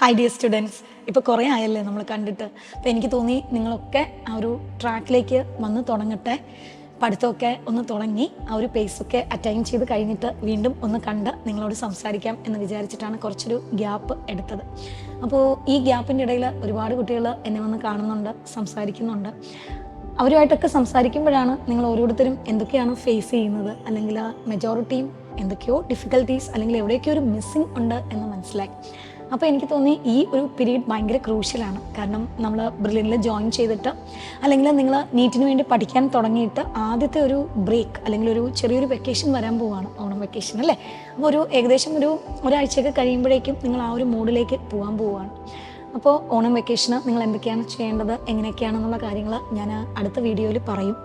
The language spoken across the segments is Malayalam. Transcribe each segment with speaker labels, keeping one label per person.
Speaker 1: ഹായ് ഡിയർ സ്റ്റുഡൻസ്, ഇപ്പോൾ കുറേ ആയല്ലേ നമ്മൾ കണ്ടിട്ട്. അപ്പോൾ എനിക്ക് തോന്നി നിങ്ങളൊക്കെ ആ ഒരു ട്രാക്കിലേക്ക് വന്ന് തുടങ്ങട്ടെ. പഠിത്തമൊക്കെ ഒന്ന് തുടങ്ങി ആ ഒരു പേസൊക്കെ അറ്റൈൻ ചെയ്ത് കഴിഞ്ഞിട്ട് വീണ്ടും ഒന്ന് കണ്ട് നിങ്ങളോട് സംസാരിക്കാം എന്ന് വിചാരിച്ചിട്ടാണ് കുറച്ചൊരു ഗ്യാപ്പ് എടുത്തത്. അപ്പോൾ ഈ ഗ്യാപ്പിൻ്റെ ഇടയിൽ ഒരുപാട് കുട്ടികൾ എന്നെ വന്ന് കാണുന്നുണ്ട്, സംസാരിക്കുന്നുണ്ട്. അവരുമായിട്ടൊക്കെ സംസാരിക്കുമ്പോഴാണ് നിങ്ങൾ ഓരോരുത്തരും എന്തൊക്കെയാണ് ഫേസ് ചെയ്യുന്നത്, അല്ലെങ്കിൽ ആ മെജോറിറ്റിയും എന്തൊക്കെയോ ഡിഫിക്കൽട്ടീസ് അല്ലെങ്കിൽ എവിടെയൊക്കെയോ ഒരു മിസ്സിങ് ഉണ്ട് എന്ന് മനസ്സിലായി. അപ്പോൾ എനിക്ക് തോന്നി ഈ ഒരു പീരീഡ് ഭയങ്കര ക്രൂഷ്യലാണ്. കാരണം നമ്മൾ ബ്രില്യനിൽ ജോയിൻ ചെയ്തിട്ട് അല്ലെങ്കിൽ നിങ്ങൾ നീറ്റിന് വേണ്ടി പഠിക്കാൻ തുടങ്ങിയിട്ട് ആദ്യത്തെ ഒരു ബ്രേക്ക് അല്ലെങ്കിൽ ഒരു ചെറിയൊരു വെക്കേഷൻ വരാൻ പോവുകയാണ്, ഓണം വെക്കേഷൻ അല്ലേ. അപ്പോൾ ഏകദേശം ഒരാഴ്ചയൊക്കെ കഴിയുമ്പോഴേക്കും നിങ്ങൾ ആ ഒരു മൂഡിലേക്ക് പോകാൻ പോവുകയാണ്. അപ്പോൾ ഓണം വെക്കേഷന് നിങ്ങൾ എന്തൊക്കെയാണ് ചെയ്യേണ്ടത്, എങ്ങനെയൊക്കെയാണെന്നുള്ള കാര്യങ്ങൾ ഞാൻ അടുത്ത വീഡിയോയിൽ പറയും.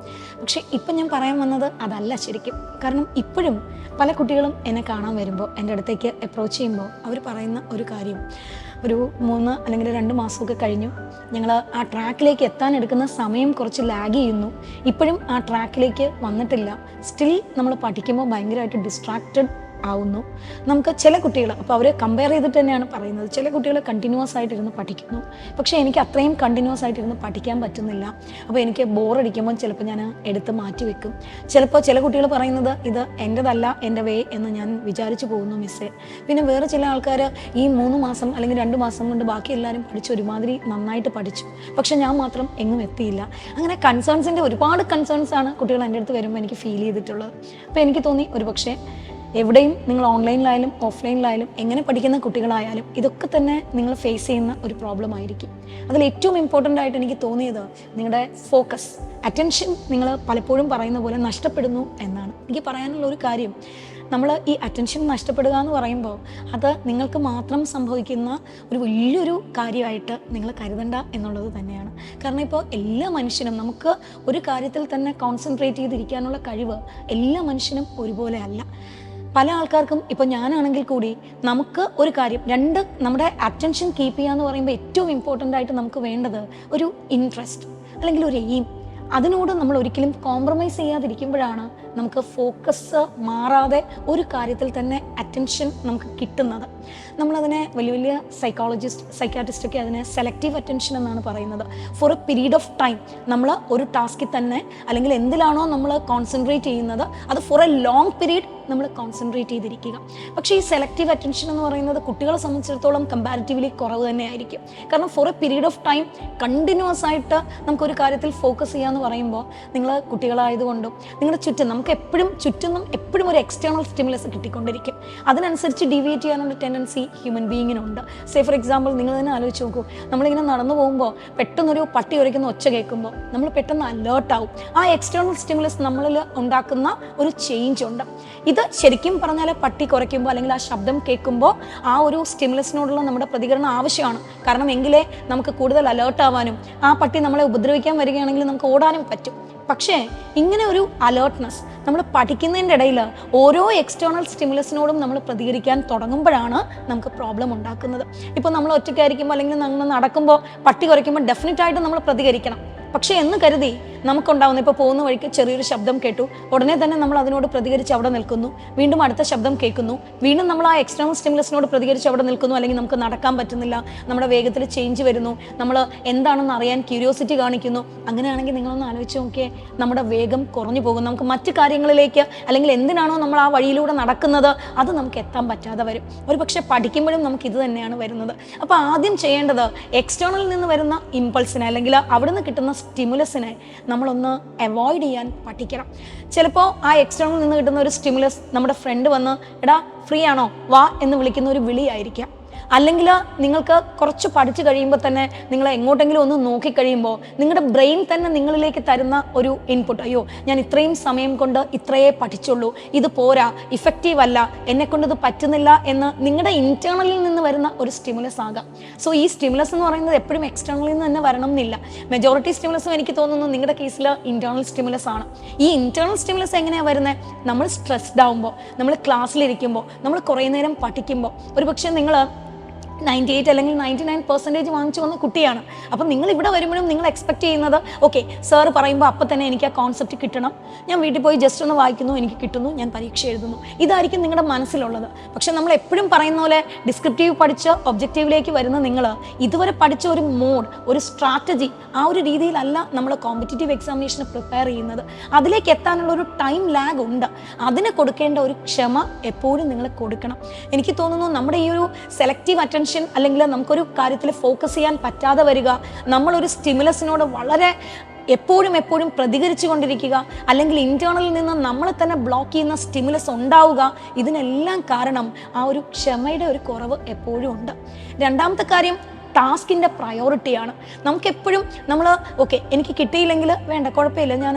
Speaker 1: പക്ഷേ ഇപ്പം ഞാൻ പറയാൻ വന്നത് അതല്ല ശരിക്കും. കാരണം ഇപ്പോഴും പല കുട്ടികളും എന്നെ കാണാൻ വരുമ്പോൾ, എൻ്റെ അടുത്തേക്ക് അപ്രോച്ച് ചെയ്യുമ്പോൾ അവർ പറയുന്ന ഒരു കാര്യം, ഒരു 3 അല്ലെങ്കിൽ 2 മാസമൊക്കെ കഴിഞ്ഞു, ഞങ്ങൾ ആ ട്രാക്കിലേക്ക് എത്താൻ എടുക്കുന്ന സമയം കുറച്ച് ലാഗ് ചെയ്യുന്നു, ഇപ്പോഴും ആ ട്രാക്കിലേക്ക് വന്നിട്ടില്ല, സ്റ്റിൽ നമ്മൾ പഠിക്കുമ്പോൾ ഭയങ്കരമായിട്ട് ഡിസ്ട്രാക്റ്റഡ് ആവുന്നു. നമുക്ക് ചില കുട്ടികൾ, അപ്പോൾ അവർ കമ്പയർ ചെയ്തിട്ട് തന്നെയാണ് പറയുന്നത്, ചില കുട്ടികൾ കണ്ടിന്യൂസ് ആയിട്ടിരുന്ന് പഠിക്കുന്നു, പക്ഷേ എനിക്ക് അത്രയും കണ്ടിന്യൂസ് ആയിട്ടിരുന്ന് പഠിക്കാൻ പറ്റുന്നില്ല. അപ്പോൾ എനിക്ക് ബോറടിക്കുമ്പോൾ ചിലപ്പോൾ ഞാൻ എടുത്ത് മാറ്റി വെക്കും. ചിലപ്പോൾ ചില കുട്ടികൾ പറയുന്നത് ഇത് എൻ്റെതല്ല, എൻ്റെ വേ എന്ന് ഞാൻ വിചാരിച്ചു പോകുന്നു മിസ്സേ. പിന്നെ വേറെ ചില ആൾക്കാർ ഈ 3 മാസം അല്ലെങ്കിൽ 2 മാസം കൊണ്ട് ബാക്കി എല്ലാവരും പഠിച്ച് ഒരുമാതിരി നന്നായിട്ട് പഠിച്ചു, പക്ഷെ ഞാൻ മാത്രം എങ്ങും എത്തിയില്ല. അങ്ങനെ കൺസേൺസിൻ്റെ ഒരുപാട് കൺസേൺസാണ് കുട്ടികൾ എൻ്റെ അടുത്ത് വരുമ്പോൾ എനിക്ക് ഫീൽ ചെയ്തിട്ടുള്ളത്. അപ്പോൾ എനിക്ക് തോന്നി ഒരുപക്ഷെ എവിടെയും നിങ്ങൾ ഓൺലൈനിലായാലും ഓഫ്ലൈനിലായാലും എങ്ങനെ പഠിക്കുന്ന കുട്ടികളായാലും ഇതൊക്കെ തന്നെ നിങ്ങൾ ഫേസ് ചെയ്യുന്ന ഒരു പ്രോബ്ലം ആയിരിക്കും. അതിൽ ഏറ്റവും ഇമ്പോർട്ടൻ്റ് ആയിട്ട് എനിക്ക് തോന്നിയത് നിങ്ങളുടെ ഫോക്കസ്, അറ്റൻഷൻ നിങ്ങൾ പലപ്പോഴും പറയുന്ന പോലെ നഷ്ടപ്പെടുന്നു എന്നാണ്. എനിക്ക് പറയാനുള്ള ഒരു കാര്യം, നമ്മൾ ഈ അറ്റൻഷൻ നഷ്ടപ്പെടുക എന്ന് പറയുമ്പോൾ അത് നിങ്ങൾക്ക് മാത്രം സംഭവിക്കുന്ന ഒരു വലിയൊരു കാര്യമായിട്ട് നിങ്ങൾ കരുതണ്ട എന്നുള്ളത് തന്നെയാണ്. കാരണം ഇപ്പോൾ എല്ലാ മനുഷ്യനും നമുക്ക് ഒരു കാര്യത്തിൽ തന്നെ കോൺസെൻട്രേറ്റ് ചെയ്തിരിക്കാനുള്ള കഴിവ് എല്ലാ മനുഷ്യനും ഒരുപോലെ അല്ല. പല ആൾക്കാർക്കും, ഇപ്പോൾ ഞാനാണെങ്കിൽ കൂടി, നമുക്ക് ഒരു കാര്യം നമ്മുടെ അറ്റൻഷൻ കീപ്പ് ചെയ്യുക എന്ന് പറയുമ്പോൾ ഏറ്റവും ഇമ്പോർട്ടൻ്റ് ആയിട്ട് നമുക്ക് വേണ്ടത് ഒരു ഇൻട്രസ്റ്റ് അല്ലെങ്കിൽ ഒരു എയിം. അതിനോട് നമ്മൾ ഒരിക്കലും കോംപ്രമൈസ് ചെയ്യാതിരിക്കുമ്പോഴാണ് നമുക്ക് ഫോക്കസ് മാറാതെ ഒരു കാര്യത്തിൽ തന്നെ അറ്റൻഷൻ നമുക്ക് കിട്ടുന്നത്. നമ്മളതിനെ വലിയ വലിയ സൈക്കാട്രിസ്റ്റൊക്കെ അതിനെ സെലക്റ്റീവ് അറ്റൻഷൻ എന്നാണ് പറയുന്നത്. For a period of time നമ്മൾ ഒരു ടാസ്കിൽ തന്നെ അല്ലെങ്കിൽ എന്തിലാണോ നമ്മൾ കോൺസെൻട്രേറ്റ് ചെയ്യുന്നത് അത് ഫോർ എ ലോങ് പീരീഡ് നമ്മൾ കോൺസെൻട്രേറ്റ് ചെയ്തിരിക്കുക. പക്ഷേ ഈ സെലക്റ്റീവ് അറ്റൻഷൻ എന്ന് പറയുന്നത് കുട്ടികളെ സംബന്ധിച്ചിടത്തോളം കമ്പാരിറ്റീവ്ലി കുറവ് തന്നെ ആയിരിക്കും. കാരണം for a period of time continuous ആയിട്ട് നമുക്കൊരു കാര്യത്തിൽ ഫോക്കസ് ചെയ്യാമെന്ന് പറയുമ്പോൾ, നിങ്ങൾ കുട്ടികളായതുകൊണ്ടും നിങ്ങളുടെ ചുറ്റും നമുക്ക് എപ്പോഴും ഒരു എക്സ്റ്റേണൽ സ്റ്റിമുലസ് കിട്ടിക്കൊണ്ടിരിക്കും. അതിനനുസരിച്ച് ഡീവിയേറ്റ് ചെയ്യാനുള്ള ടെൻഡൻസി ഹ്യൂമൻ ബീയിങ്ങിനുണ്ട്. സേ ഫോർ എക്സാമ്പിൾ, നിങ്ങൾ തന്നെ ആലോചിച്ച് നോക്കൂ, നമ്മളിങ്ങനെ നടന്നു പോകുമ്പോൾ പെട്ടെന്നൊരു പട്ടി ഉരയ്ക്കുന്ന ഒച്ച കേൾക്കുമ്പോൾ നമ്മൾ പെട്ടെന്ന് അലേർട്ടാവും. ആ എക്സ്റ്റേണൽ സ്റ്റിമുലസ് നമ്മളിൽ ഉണ്ടാക്കുന്ന ഒരു ചേഞ്ച് ഉണ്ട്. ഇത് ശരിക്കും പറഞ്ഞാൽ പട്ടി കുറയ്ക്കുമ്പോൾ അല്ലെങ്കിൽ ആ ശബ്ദം കേൾക്കുമ്പോൾ ആ ഒരു സ്റ്റിമുലസിനോടുള്ള നമ്മുടെ പ്രതികരണം ആവശ്യമാണ്. കാരണം എങ്കിലേ നമുക്ക് കൂടുതൽ അലേർട്ട് ആവാനും ആ പട്ടി നമ്മളെ ഉപദ്രവിക്കാൻ വരികയാണെങ്കിൽ നമുക്ക് ഓടാനും പറ്റും. പക്ഷേ ഇങ്ങനെ ഒരു അലേർട്ട്നെസ് നമ്മൾ പഠിക്കുന്നതിൻ്റെ ഇടയിൽ ഓരോ എക്സ്റ്റേണൽ സ്റ്റിമുലസിനോടും നമ്മൾ പ്രതികരിക്കാൻ തുടങ്ങുമ്പോഴാണ് നമുക്ക് പ്രോബ്ലം ഉണ്ടാക്കുന്നത്. ഇപ്പോൾ നമ്മൾ ഒറ്റയ്ക്കായിരിക്കുമ്പോൾ അല്ലെങ്കിൽ നമ്മൾ നടക്കുമ്പോൾ പട്ടി കുറയ്ക്കുമ്പോൾ ഡെഫിനറ്റായിട്ട് നമ്മൾ പ്രതികരിക്കണം. പക്ഷേ എന്ന് കരുതി നമുക്കുണ്ടാവുന്ന, ഇപ്പോൾ പോകുന്ന വഴിക്ക് ചെറിയൊരു ശബ്ദം കേട്ടു, ഉടനെ തന്നെ നമ്മൾ അതിനോട് പ്രതികരിച്ച് അവിടെ നിൽക്കുന്നു, വീണ്ടും അടുത്ത ശബ്ദം കേൾക്കുന്നു, വീണ്ടും നമ്മൾ ആ എക്സ്റ്റേണൽ സ്റ്റിമുലസിനോട് പ്രതികരിച്ച് അവിടെ നിൽക്കുന്നു, അല്ലെങ്കിൽ നമുക്ക് നടക്കാൻ പറ്റുന്നില്ല, നമ്മുടെ വേഗത്തിൽ ചേഞ്ച് വരുന്നു, നമ്മൾ എന്താണെന്ന് അറിയാൻ ക്യൂരിയോസിറ്റി കാണിക്കുന്നു. അങ്ങനെയാണെങ്കിൽ നിങ്ങളൊന്ന് ആലോചിച്ച് നോക്കിയേ, നമ്മുടെ വേഗം കുറഞ്ഞു പോകും. നമുക്ക് മറ്റു കാര്യങ്ങളിലേക്ക് അല്ലെങ്കിൽ എന്തിനാണോ നമ്മൾ ആ വഴിയിലൂടെ നടക്കുന്നത് അത് നമുക്ക് എത്താൻ പറ്റാതെ വരും. ഒരു പക്ഷേ പഠിക്കുമ്പോഴും നമുക്ക് ഇത് തന്നെയാണ് വരുന്നത്. അപ്പോൾ ആദ്യം ചെയ്യേണ്ടത് എക്സ്റ്റേണലിൽ നിന്ന് വരുന്ന ഇമ്പൾസിനെ അല്ലെങ്കിൽ അവിടെ നിന്ന് കിട്ടുന്ന സ്റ്റിമുലസിനെ നമ്മളൊന്ന് അവോയ്ഡ് ചെയ്യാൻ പഠിക്കണം. ചിലപ്പോൾ ആ എക്സ്റ്റേണലിൽ നിന്ന് കിട്ടുന്ന ഒരു സ്റ്റിമുലസ് നമ്മുടെ ഫ്രണ്ട് വന്ന് എടാ ഫ്രീ ആണോ വാ എന്ന് വിളിക്കുന്ന ഒരു വിളിയായിരിക്കാം. അല്ലെങ്കിൽ നിങ്ങൾക്ക് കുറച്ച് പഠിച്ചു കഴിയുമ്പോൾ തന്നെ നിങ്ങൾ എങ്ങോട്ടെങ്കിലും ഒന്ന് നോക്കിക്കഴിയുമ്പോൾ നിങ്ങളുടെ ബ്രെയിൻ തന്നെ നിങ്ങളിലേക്ക് തരുന്ന ഒരു ഇൻപുട്ട്, അയ്യോ ഞാൻ ഇത്രയും സമയം കൊണ്ട് ഇത്രയേ പഠിച്ചുള്ളൂ, ഇത് പോരാ, ഇഫക്റ്റീവ് അല്ല, എന്നെക്കൊണ്ട് ഇത് പറ്റുന്നില്ല എന്ന് നിങ്ങളുടെ ഇൻറ്റേർണലിൽ നിന്ന് വരുന്ന ഒരു സ്റ്റിമുലസ് ആകാം. സോ ഈ സ്റ്റിമുലസ് എന്ന് പറയുന്നത് എപ്പോഴും എക്സ്റ്റേണലിൽ നിന്ന് തന്നെ വരണം എന്നില്ല. മെജോറിറ്റി സ്റ്റിമുലസും എനിക്ക് തോന്നുന്നു നിങ്ങളുടെ കേസിൽ ഇൻറ്റേർണൽ സ്റ്റിമുലസ് ആണ്. ഈ ഇൻറ്റേർണൽ സ്റ്റിമുലസ് എങ്ങനെയാണ് വരുന്നത്? നമ്മൾ സ്ട്രെസ്ഡ് ആകുമ്പോൾ, നമ്മൾ ക്ലാസ്സിലിരിക്കുമ്പോൾ, നമ്മൾ കുറേ നേരം പഠിക്കുമ്പോൾ, ഒരുപക്ഷെ നിങ്ങൾ 98 അല്ലെങ്കിൽ 99% വാങ്ങിച്ചു വന്ന കുട്ടിയാണ്. അപ്പം നിങ്ങൾ ഇവിടെ വരുമ്പോഴും നിങ്ങൾ എക്സ്പെക്ട് ചെയ്യുന്നത് ഓക്കെ സാറ് പറയുമ്പോൾ അപ്പം തന്നെ എനിക്ക് ആ കോൺസെപ്റ്റ് കിട്ടണം, ഞാൻ വീട്ടിൽ പോയി ജസ്റ്റ് ഒന്ന് വായിക്കുന്നു, എനിക്ക് കിട്ടുന്നു, ഞാൻ പരീക്ഷ എഴുതുന്നു, ഇതായിരിക്കും നിങ്ങളുടെ മനസ്സിലുള്ളത്. പക്ഷെ നമ്മൾ എപ്പോഴും പറയുന്ന പോലെ ഡിസ്ക്രിപ്റ്റീവ് പഠിച്ച് ഒബ്ജക്റ്റീവിലേക്ക് വരുന്ന നിങ്ങൾ ഇതുവരെ പഠിച്ച ഒരു മോഡ്, ഒരു സ്ട്രാറ്റജി, ആ ഒരു രീതിയിലല്ല നമ്മൾ കോമ്പറ്റീറ്റീവ് എക്സാമിനേഷന് പ്രിപ്പയർ ചെയ്യുന്നത്. അതിലേക്ക് എത്താനുള്ള ഒരു ടൈം ലാഗ് ഉണ്ട്. അതിന് കൊടുക്കേണ്ട ഒരു ക്ഷമ എപ്പോഴും നിങ്ങൾ കൊടുക്കണം. എനിക്ക് തോന്നുന്നു നമ്മുടെ ഈ ഒരു സെലക്റ്റീവ് അറ്റൻഷൻ അല്ലെങ്കിൽ നമുക്കൊരു കാര്യത്തിൽ ഫോക്കസ് ചെയ്യാൻ പറ്റാതെ വരിക, നമ്മളൊരു സ്റ്റിമുലസിനോട് വളരെ എപ്പോഴും പ്രതികരിച്ചു കൊണ്ടിരിക്കുക, അല്ലെങ്കിൽ ഇന്റേണലിൽ നിന്ന് നമ്മളെ തന്നെ ബ്ലോക്ക് ചെയ്യുന്ന സ്റ്റിമുലസ് ഉണ്ടാവുക, ഇതിനെല്ലാം കാരണം ആ ഒരു ക്ഷമയുടെ ഒരു കുറവ് എപ്പോഴും ഉണ്ട്. രണ്ടാമത്തെ കാര്യം ടാസ്കിൻ്റെ പ്രയോറിറ്റിയാണ്. നമുക്കെപ്പോഴും നമ്മൾ ഓക്കെ എനിക്ക് കിട്ടിയില്ലെങ്കിൽ വേണ്ട കുഴപ്പമില്ല, ഞാൻ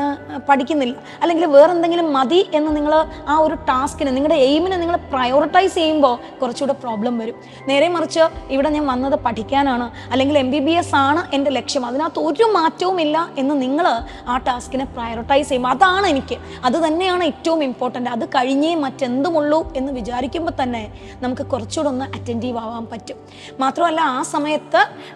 Speaker 1: പഠിക്കുന്നില്ല, അല്ലെങ്കിൽ വേറെന്തെങ്കിലും മതി എന്ന് നിങ്ങൾ ആ ഒരു ടാസ്കിന്, നിങ്ങളുടെ എയിമിനെ നിങ്ങൾ പ്രയോറിറ്റൈസ് ചെയ്യുമ്പോൾ കുറച്ചുകൂടെ പ്രോബ്ലം വരും. നേരെ മറിച്ച് ഇവിടെ ഞാൻ വന്നത് പഠിക്കാനാണ്, അല്ലെങ്കിൽ MBBS ആണ് എൻ്റെ ലക്ഷ്യം, അതിനകത്ത് ഒരു മാറ്റവും ഇല്ല എന്ന് നിങ്ങൾ ആ ടാസ്കിനെ പ്രയോറിറ്റൈസ് ചെയ്യുമ്പോൾ അതാണ് എനിക്ക്, അത് തന്നെയാണ് ഏറ്റവും ഇമ്പോർട്ടൻ്റ്, അത് കഴിഞ്ഞേ മറ്റെന്തുമുള്ളൂ എന്ന് വിചാരിക്കുമ്പോൾ തന്നെ നമുക്ക് കുറച്ചുകൂടെ ഒന്ന് അറ്റൻറ്റീവ് ആവാൻ പറ്റും. മാത്രമല്ല ആ സമയത്ത്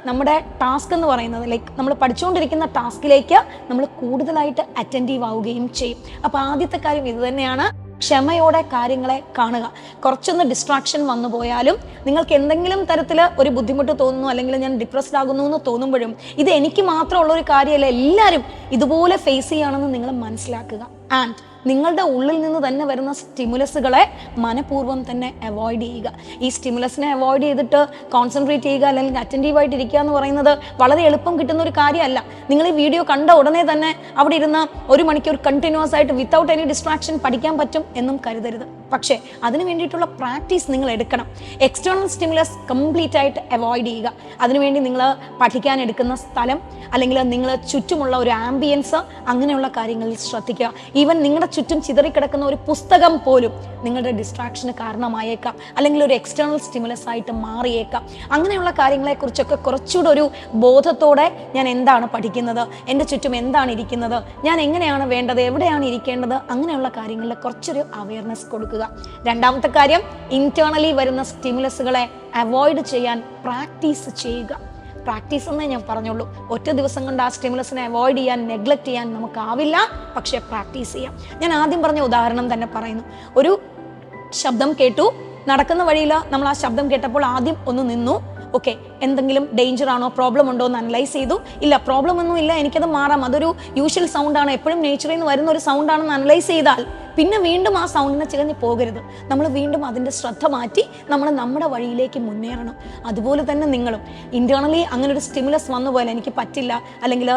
Speaker 1: നമ്മുടെ ടാസ്ക് എന്ന് പറയുന്നത് ലൈക്ക് നമ്മൾ പഠിച്ചുകൊണ്ടിരിക്കുന്ന ടാസ്കിലേക്ക് നമ്മൾ കൂടുതലായിട്ട് അറ്റൻറ്റീവ് ആവുകയും ചെയ്യും. അപ്പോൾ ആദ്യത്തെ കാര്യം ഇത് തന്നെയാണ്, ക്ഷമയോടെ കാര്യങ്ങളെ കാണുക. കുറച്ചൊന്ന് ഡിസ്ട്രാക്ഷൻ വന്നു പോയാലും നിങ്ങൾക്ക് എന്തെങ്കിലും തരത്തിൽ ഒരു ബുദ്ധിമുട്ട് തോന്നുന്നു, അല്ലെങ്കിൽ ഞാൻ ഡിപ്രസ്ഡ് ആകുന്നു എന്ന് തോന്നുമ്പോഴും ഇത് എനിക്ക് മാത്രമുള്ള ഒരു കാര്യമല്ല, എല്ലാവരും ഇതുപോലെ ഫേസ് ചെയ്യുകയാണെന്ന് നിങ്ങൾ മനസ്സിലാക്കുക. ആൻഡ് നിങ്ങളുടെ ഉള്ളിൽ നിന്ന് തന്നെ വരുന്ന സ്റ്റിമുലസുകളെ മനഃപൂർവ്വം തന്നെ അവോയ്ഡ് ചെയ്യുക. ഈ സ്റ്റിമുലസിനെ അവോയ്ഡ് ചെയ്തിട്ട് കോൺസെൻട്രേറ്റ് ചെയ്യുക അല്ലെങ്കിൽ അറ്റൻറ്റീവായിട്ട് ഇരിക്കുക എന്ന് പറയുന്നത് വളരെ എളുപ്പം കിട്ടുന്ന ഒരു കാര്യമല്ല. നിങ്ങൾ ഈ വീഡിയോ കണ്ട ഉടനെ തന്നെ അവിടെ ഇരുന്ന് 1 മണിക്കൂർ കണ്ടിന്യൂസ് ആയിട്ട് വിത്തൗട്ട് എനി ഡിസ്ട്രാക്ഷൻ പഠിക്കാൻ പറ്റും എന്നും കരുതരുത്. പക്ഷേ അതിന് വേണ്ടിയിട്ടുള്ള പ്രാക്ടീസ് നിങ്ങൾ എടുക്കണം. എക്സ്റ്റേണൽ സ്റ്റിമുലസ് കംപ്ലീറ്റ് ആയിട്ട് അവോയ്ഡ് ചെയ്യുക. അതിനുവേണ്ടി നിങ്ങൾ പഠിക്കാൻ എടുക്കുന്ന സ്ഥലം, അല്ലെങ്കിൽ നിങ്ങൾ ചുറ്റുമുള്ള ഒരു ആംബിയൻസ്, അങ്ങനെയുള്ള കാര്യങ്ങളിൽ ശ്രദ്ധിക്കുക. ഈവൻ നിങ്ങളുടെ ചുറ്റും ചിതറിക്കിടക്കുന്ന ഒരു പുസ്തകം പോലും നിങ്ങളുടെ ഡിസ്ട്രാക്ഷന് കാരണമായേക്കാം, അല്ലെങ്കിൽ ഒരു എക്സ്റ്റേണൽ സ്റ്റിമുലസ് ആയിട്ട് മാറിയേക്കാം. അങ്ങനെയുള്ള കാര്യങ്ങളെക്കുറിച്ചൊക്കെ കുറച്ചുകൂടെ ഒരു ബോധത്തോടെ ഞാൻ എന്താണ് പഠിക്കുന്നത്, എൻ്റെ ചുറ്റും എന്താണ് ഇരിക്കുന്നത്, ഞാൻ എങ്ങനെയാണ് വേണ്ടത്, എവിടെയാണ് ഇരിക്കേണ്ടത്, അങ്ങനെയുള്ള കാര്യങ്ങളിൽ കുറച്ചൊരു അവയർനെസ് കൊടുക്കുക. രണ്ടാമത്തെ കാര്യം, ഇന്റേണലി വരുന്ന സ്റ്റിമുലസുകളെ അവോയ്ഡ് ചെയ്യാൻ പ്രാക്ടീസ് ചെയ്യുക. പ്രാക്ടീസ് എന്നേ ഞാൻ പറഞ്ഞുള്ളൂ. ഒറ്റ ദിവസം കൊണ്ട് ആ സ്റ്റിമുലസിനെ അവോയ്ഡ് ചെയ്യാൻ, നെഗ്ലക്ട് ചെയ്യാൻ നമുക്കാവില്ല, പക്ഷേ പ്രാക്ടീസ് ചെയ്യാം. ഞാൻ ആദ്യം പറഞ്ഞ ഉദാഹരണം തന്നെ പറയുന്നു. ഒരു ശബ്ദം കേട്ടു, നടക്കുന്ന വഴിയിൽ നമ്മൾ ആ ശബ്ദം കേട്ടപ്പോൾ ആദ്യം ഒന്ന് നിന്നു, ഓക്കെ എന്തെങ്കിലും ഡേഞ്ചർ ആണോ, പ്രോബ്ലം ഉണ്ടോ എന്ന് അനലൈസ് ചെയ്തു. ഇല്ല, പ്രോബ്ലം ഒന്നും ഇല്ല, എനിക്കത് മാറാം, അതൊരു യൂഷ്വൽ സൗണ്ടാണ്, എപ്പോഴും നേച്ചറിൽ നിന്ന് വരുന്ന ഒരു സൗണ്ടാണെന്ന് അനലൈസ് ചെയ്താൽ പിന്നെ വീണ്ടും ആ സൗണ്ടിനെ ചികഞ്ഞ് പോകരുത്. നമ്മൾ വീണ്ടും അതിൻ്റെ ശ്രദ്ധ മാറ്റി നമ്മൾ നമ്മുടെ വഴിയിലേക്ക് മുന്നേറണം. അതുപോലെ തന്നെ നിങ്ങളും ഇന്റേണലി അങ്ങനെ ഒരു സ്റ്റിമുലസ് വന്നു പോയാൽ എനിക്ക് പറ്റില്ല, അല്ലെങ്കിൽ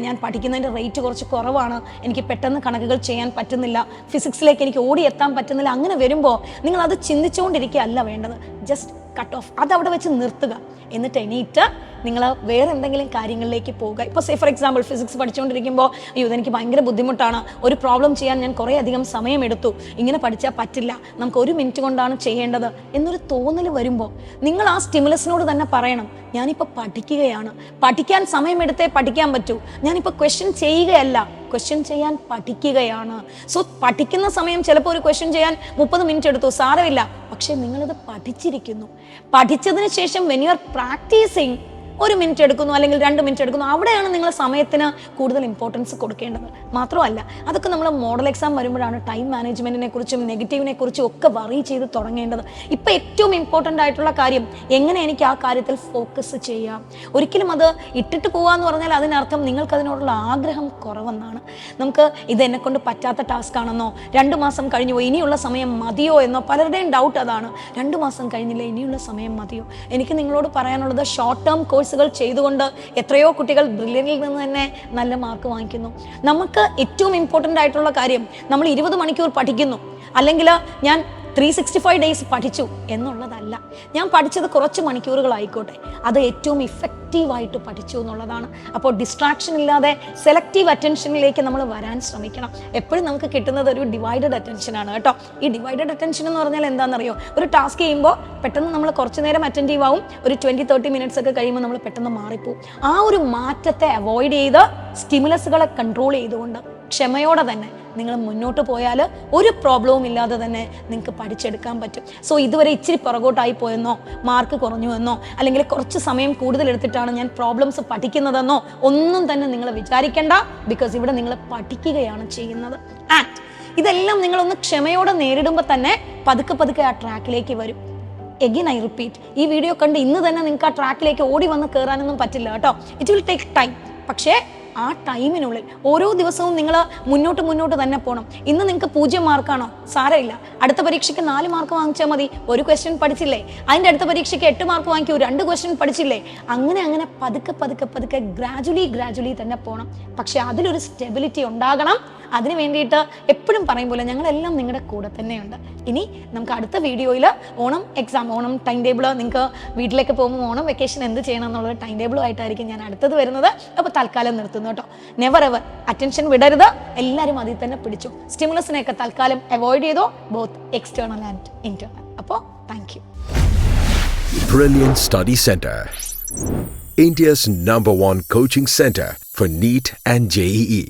Speaker 1: ഞാൻ പഠിക്കുന്നതിൻ്റെ റേറ്റ് കുറച്ച് കുറവാണ്, എനിക്ക് പെട്ടെന്ന് കണക്കുകൾ ചെയ്യാൻ പറ്റുന്നില്ല, ഫിസിക്സിലേക്ക് എനിക്ക് ഓടിയെത്താൻ പറ്റുന്നില്ല, അങ്ങനെ വരുമ്പോൾ നിങ്ങൾ അത് ചിന്തിച്ചുകൊണ്ടിരിക്കുകയല്ല വേണ്ടത്. ജസ്റ്റ് കട്ട് ഓഫ്, അതവിടെ വെച്ച് നിർത്തുക. എന്നിട്ട് എണീറ്റ് നിങ്ങൾ വേറെ എന്തെങ്കിലും കാര്യങ്ങളിലേക്ക് പോവുക. ഇപ്പോൾ ഫോർ എക്സാമ്പിൾ ഫിസിക്സ് പഠിച്ചുകൊണ്ടിരിക്കുമ്പോൾ അയ്യോ ഇതെനിക്ക് ഭയങ്കര ബുദ്ധിമുട്ടാണ്, ഒരു പ്രോബ്ലം ചെയ്യാൻ ഞാൻ കുറേ അധികം സമയമെടുത്തു, ഇങ്ങനെ പഠിച്ചാൽ പറ്റില്ല, നമുക്ക് 1 മിനിറ്റ് കൊണ്ടാണ് ചെയ്യേണ്ടത് എന്നൊരു തോന്നൽ വരുമ്പോൾ നിങ്ങൾ ആ സ്റ്റിമുലസിനോട് തന്നെ പറയണം, ഞാനിപ്പോൾ പഠിക്കുകയാണ്, പഠിക്കാൻ സമയമെടുത്തേ പഠിക്കാൻ പറ്റൂ, ഞാനിപ്പോൾ ക്വസ്റ്റ്യൻ ചെയ്യുകയല്ല, ക്വസ്റ്റ്യൻ ചെയ്യാൻ പഠിക്കുകയാണ്. സോ പഠിക്കുന്ന സമയം ചിലപ്പോൾ ഒരു ക്വസ്റ്റ്യൻ ചെയ്യാൻ 30 മിനിറ്റ് എടുത്തു, സാരമില്ല, പക്ഷേ നിങ്ങളത് പഠിച്ചിരിക്കുന്നു. പഠിച്ചതിന് ശേഷം when you are practicing 1 minute എടുക്കുന്നു, അല്ലെങ്കിൽ 2 മിനിറ്റ് എടുക്കുന്നു, അവിടെയാണ് നിങ്ങൾ സമയത്തിന് കൂടുതൽ ഇമ്പോർട്ടൻസ് കൊടുക്കേണ്ടത്. മാത്രമല്ല അതൊക്കെ നമ്മൾ മോഡൽ എക്സാം വരുമ്പോഴാണ് ടൈം മാനേജ്മെന്റിനെ കുറിച്ചും നെഗറ്റീവിനെ കുറിച്ചും ഒക്കെ വറി ചെയ്ത് തുടങ്ങേണ്ടത്. ഇപ്പം ഏറ്റവും ഇമ്പോർട്ടൻ്റ് ആയിട്ടുള്ള കാര്യം എങ്ങനെ എനിക്ക് ആ കാര്യത്തിൽ ഫോക്കസ് ചെയ്യാം. ഒരിക്കലും അത് ഇട്ടിട്ട് പോകാന്ന് പറഞ്ഞാൽ അതിനർത്ഥം നിങ്ങൾക്ക് അതിനോടുള്ള ആഗ്രഹം കുറവെന്നാണ്. നമുക്ക് ഇത് എന്നെ കൊണ്ട് പറ്റാത്ത ടാസ്ക് ആണെന്നോ, 2 മാസം കഴിഞ്ഞു ഇനിയുള്ള സമയം മതിയോ എന്നോ, പലരുടെയും ഡൗട്ട് അതാണ്. 2 മാസം കഴിഞ്ഞില്ല, ഇനിയുള്ള സമയം മതിയോ? എനിക്ക് നിങ്ങളോട് പറയാനുള്ളത്, ഷോർട്ട് ടേം കോഴ്സുകൾ ചെയ്തുകൊണ്ട് എത്രയോ കുട്ടികൾ ബ്രില്യനിൽ നിന്ന് തന്നെ നല്ല മാർക്ക് വാങ്ങിക്കുന്നു. നമുക്ക് ഏറ്റവും ഇമ്പോർട്ടൻ്റ് ആയിട്ടുള്ള കാര്യം നമ്മൾ 20 മണിക്കൂർ പഠിക്കുന്നു, അല്ലെങ്കിൽ ഞാൻ 365 ഡേയ്സ് പഠിച്ചു എന്നുള്ളതല്ല. ഞാൻ പഠിച്ചത് കുറച്ച് മണിക്കൂറുകളായിക്കോട്ടെ, അത് ഏറ്റവും ഇഫക്റ്റീവായിട്ട് പഠിച്ചു എന്നുള്ളതാണ്. അപ്പോൾ ഡിസ്ട്രാക്ഷൻ ഇല്ലാതെ സെലക്റ്റീവ് അറ്റൻഷനിലേക്ക് നമ്മൾ വരാൻ ശ്രമിക്കണം. എപ്പോഴും നമുക്ക് കിട്ടുന്നത് ഒരു ഡിവൈഡഡ് അറ്റൻഷനാണ് കേട്ടോ. ഈ ഡിവൈഡഡ് അറ്റൻഷൻ എന്ന് പറഞ്ഞാൽ എന്താണെന്നറിയോ? ഒരു ടാസ്ക് ചെയ്യുമ്പോൾ പെട്ടെന്ന് നമ്മൾ കുറച്ച് നേരം അറ്റൻറ്റീവ് ആവും, ഒരു 20-30 മിനിറ്റ്സ് ഒക്കെ കഴിയുമ്പോൾ നമ്മൾ പെട്ടെന്ന് മാറിപ്പോവും. ആ ഒരു മാറ്റത്തെ അവോയ്ഡ് ചെയ്ത് സ്റ്റിമുലസുകളെ കൺട്രോൾ ചെയ്തുകൊണ്ട് ക്ഷമയോടെ തന്നെ നിങ്ങൾ മുന്നോട്ട് പോയാൽ ഒരു പ്രോബ്ലവും ഇല്ലാതെ തന്നെ നിങ്ങൾക്ക് പഠിച്ചെടുക്കാൻ പറ്റും. സോ ഇതുവരെ ഇച്ചിരി പുറകോട്ടായി പോയെന്നോ, മാർക്ക് കുറഞ്ഞു എന്നോ, അല്ലെങ്കിൽ കുറച്ച് സമയം കൂടുതൽ എടുത്തിട്ടാണ് ഞാൻ പ്രോബ്ലംസ് പഠിക്കുന്നതെന്നോ ഒന്നും തന്നെ നിങ്ങൾ വിചാരിക്കേണ്ട. ബിക്കോസ് ഇവിടെ നിങ്ങൾ പഠിക്കുകയാണ് ചെയ്യുന്നത്. ആൻഡ് ഇതെല്ലാം നിങ്ങളൊന്ന് ക്ഷമയോടെ നേരിടുമ്പോൾ തന്നെ പതുക്കെ പതുക്കെ ആ ട്രാക്കിലേക്ക് വരും. എഗെയിൻ ഐ റിപ്പീറ്റ്, ഈ വീഡിയോ കണ്ട് ഇന്ന് തന്നെ നിങ്ങൾക്ക് ആ ട്രാക്കിലേക്ക് ഓടി വന്ന് കയറാനൊന്നും പറ്റില്ല കേട്ടോ. It will take time. പക്ഷേ ആ ടൈമിനുള്ളിൽ ഓരോ ദിവസവും നിങ്ങൾ മുന്നോട്ട് തന്നെ പോകണം. ഇന്ന് നിങ്ങൾക്ക് 0 മാർക്കാണോ? സാരമില്ല, അടുത്ത പരീക്ഷയ്ക്ക് 4 മാർക്ക് വാങ്ങിച്ചാൽ മതി. ഒരു ക്വസ്റ്റ്യൻ പഠിച്ചില്ലേ, അതിൻ്റെ അടുത്ത പരീക്ഷയ്ക്ക് 8 മാർക്ക് വാങ്ങിക്കൂ, 2 ക്വസ്റ്റ്യൻ പഠിച്ചില്ലേ. അങ്ങനെ പതുക്കെ ഗ്രാജുവലി തന്നെ പോകണം. പക്ഷെ അതിലൊരു സ്റ്റെബിലിറ്റി ഉണ്ടാകണം. അതിന് വേണ്ടിയിട്ട് എപ്പോഴും പറയും പോലെ ഞങ്ങളെല്ലാം നിങ്ങളുടെ കൂടെ തന്നെയുണ്ട്. ഇനി നമുക്ക് അടുത്ത വീഡിയോയിൽ ഓണം ടൈം ടേബിൾ, നിങ്ങൾക്ക് വീട്ടിലേക്ക് പോകുമ്പോൾ ഓണം വെക്കേഷൻ എന്ത് ചെയ്യണം എന്നുള്ള ടൈം ടേബിളുമായിട്ടായിരിക്കും ഞാൻ അടുത്തത് വരുന്നത്. അപ്പോൾ തൽക്കാലം നിർത്തുന്നു കേട്ടോ. നെവർ എവർ അറ്റൻഷൻ വിടരുത്. എല്ലാവരും അതിൽ തന്നെ പിടിച്ചു. സ്റ്റിമുലസിനെയൊക്കെ തൽക്കാലം അവോയ്ഡ് ചെയ്തോ, ബോത്ത് എക്സ്റ്റേണൽ ആൻഡ് ഇന്റേണൽ. അപ്പോൾ thank you.
Speaker 2: Brilliant Study Center, India's #1 coaching center for NEET and JEE.